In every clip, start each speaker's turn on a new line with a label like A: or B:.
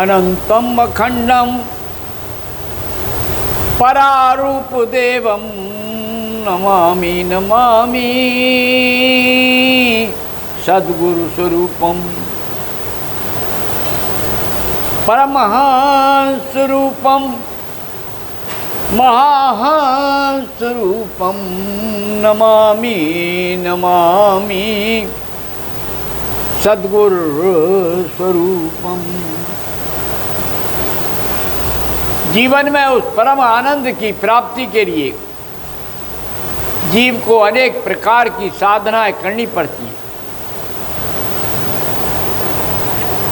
A: अनंतम अखंडम परारूप देवम नमामि नमामि सद्गुरु स्वरूपम परमहंस रूपम महाहंस रूपम नमामि नमामि सद्गुरु स्वरूपम। जीवन में उस परम आनंद की प्राप्ति के लिए जीव को अनेक प्रकार की साधनाएं करनी पड़ती हैं,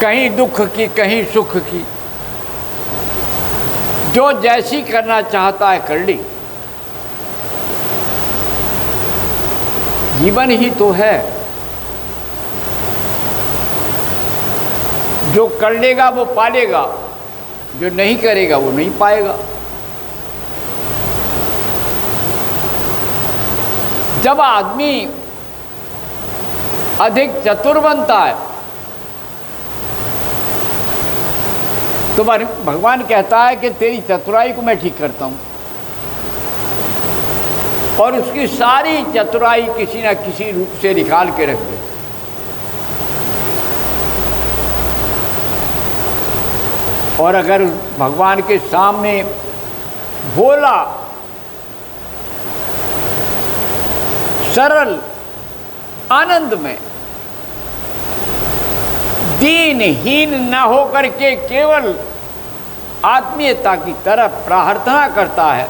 A: कहीं दुख की कहीं सुख की, जो जैसी करना चाहता है कर ली। जीवन ही तो है, जो कर लेगा वो पालेगा, जो नहीं करेगा वो नहीं पाएगा। जब आदमी अधिक चतुर बनता है तो भगवान कहता है कि तेरी चतुराई को मैं ठीक करता हूं, और उसकी सारी चतुराई किसी न किसी रूप से निकाल के रख दे। और अगर भगवान के सामने भोला सरल आनंद में दीनहीन न हो करके केवल आत्मीयता की तरफ प्रार्थना करता है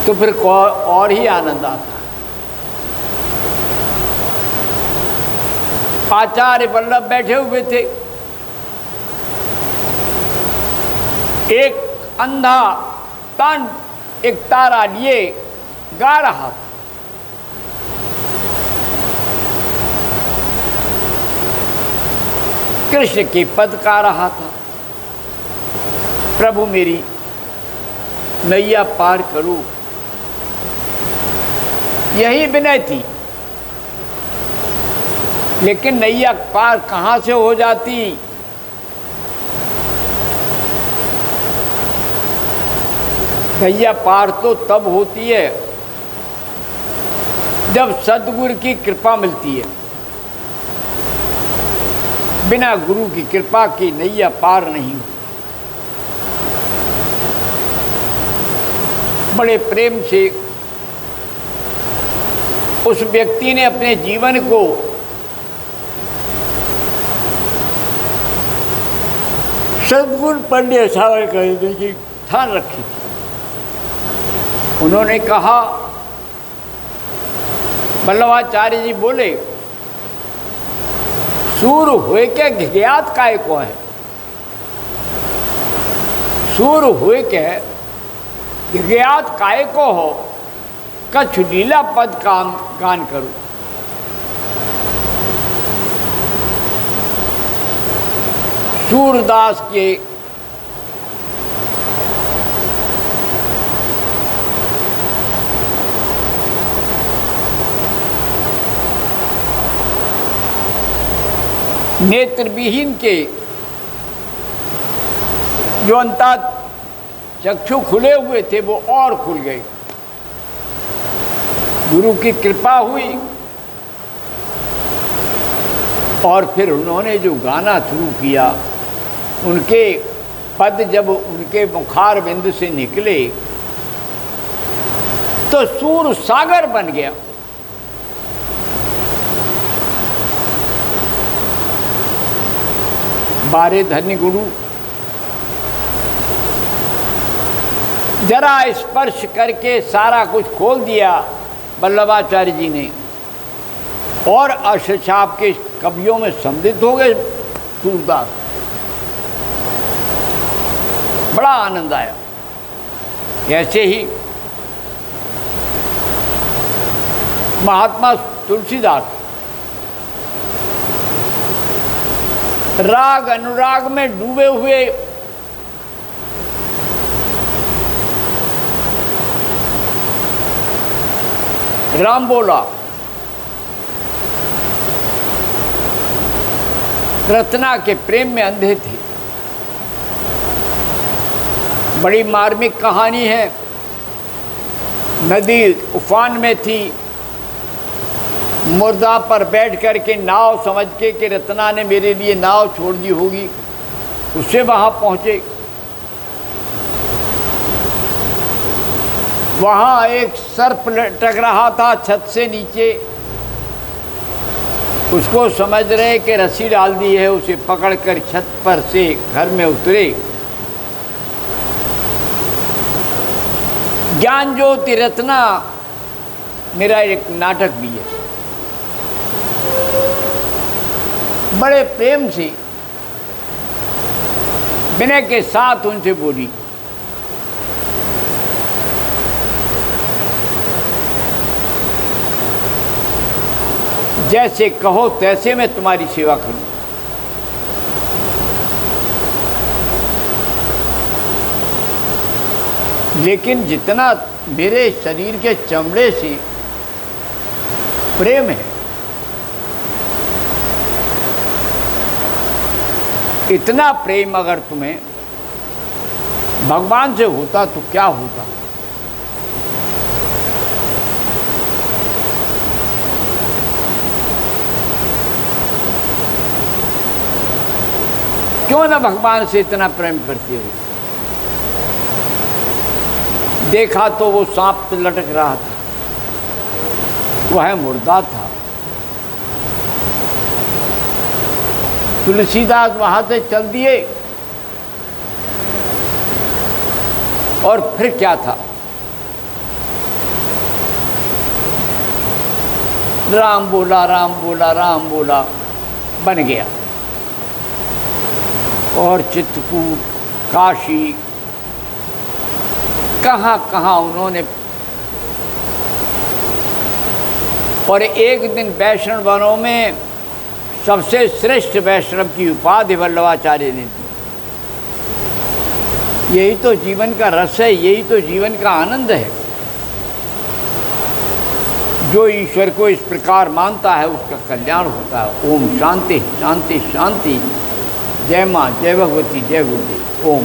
A: तो फिर और ही आनंद आता है। आचार्य वल्लभ बैठे हुए थे, एक अंधा एक तारा लिए गा रहा था। कृष्ण के पद गा रहा था, प्रभु मेरी नैया पार करो, यही विनय थी। लेकिन नैया पार कहाँ से हो जाती? नैया पार तो तब होती है जब सद्गुरु की कृपा मिलती है। बिना गुरु की कृपा की नैया पार नहीं होती। बड़े प्रेम से उस व्यक्ति ने अपने जीवन को सद्गुरु पंडित सावरकर की ठान रखी थी। उन्होंने कहा, वल्लभाचार्य जी बोले, सूर हुए के ज्ञात काय को है, सूर हुए के ज्ञात काय को हो, कछु लीला पद काम गान करो। सूरदास के नेत्रविहीन के जो अंता चक्षु खुले हुए थे वो और खुल गए। गुरु की कृपा हुई और फिर उन्होंने जो गाना शुरू किया, उनके पद जब उनके मुखार बिंदु से निकले तो सूर सागर बन गया। बारे धन्य गुरु, जरा स्पर्श करके सारा कुछ खोल दिया वल्लभाचार्य जी ने, और अष्टछाप के कवियों में सम्मिलित हो गए सूरदास। बड़ा आनंद आया। ऐसे ही महात्मा तुलसीदास राग अनुराग में डूबे हुए राम बोला, रत्ना के प्रेम में अंधे थे। बड़ी मार्मिक कहानी है। नदी उफान में थी, मुर्दा पर बैठ कर के नाव समझ के कि रत्ना ने मेरे लिए नाव छोड़ दी होगी, उससे वहाँ पहुँचे। वहाँ एक सर्प लटक रहा था छत से नीचे, उसको समझ रहे कि रस्सी डाल दी है, उसे पकड़कर छत पर से घर में उतरे। ज्ञान ज्योति रत्ना मेरा एक नाटक भी है। बड़े प्रेम से विनय के साथ उनसे बोली, जैसे कहो तैसे मैं तुम्हारी सेवा करूं। लेकिन जितना मेरे शरीर के चमड़े से प्रेम है, इतना प्रेम अगर तुम्हें भगवान से होता तो क्या होता। क्यों ना भगवान से इतना प्रेम करती हो। देखा तो वो सांप लटक रहा था, वह मुर्दा था। तुलसीदास वहां से चल दिए और फिर क्या था, राम बोला राम बोला राम बोला बन गया। और चित्रकूट, काशी, कहाँ कहाँ उन्होंने। और एक दिन वैष्णव वनों में सबसे श्रेष्ठ वैष्णव की उपाधि वल्लभाचार्य ने दी। यही तो जीवन का रस है, यही तो जीवन का आनंद है। जो ईश्वर को इस प्रकार मानता है उसका कल्याण होता है। ओम शांति शांति शांति। जय माँ, जय भगवती, जय गुरुदेव। ओम।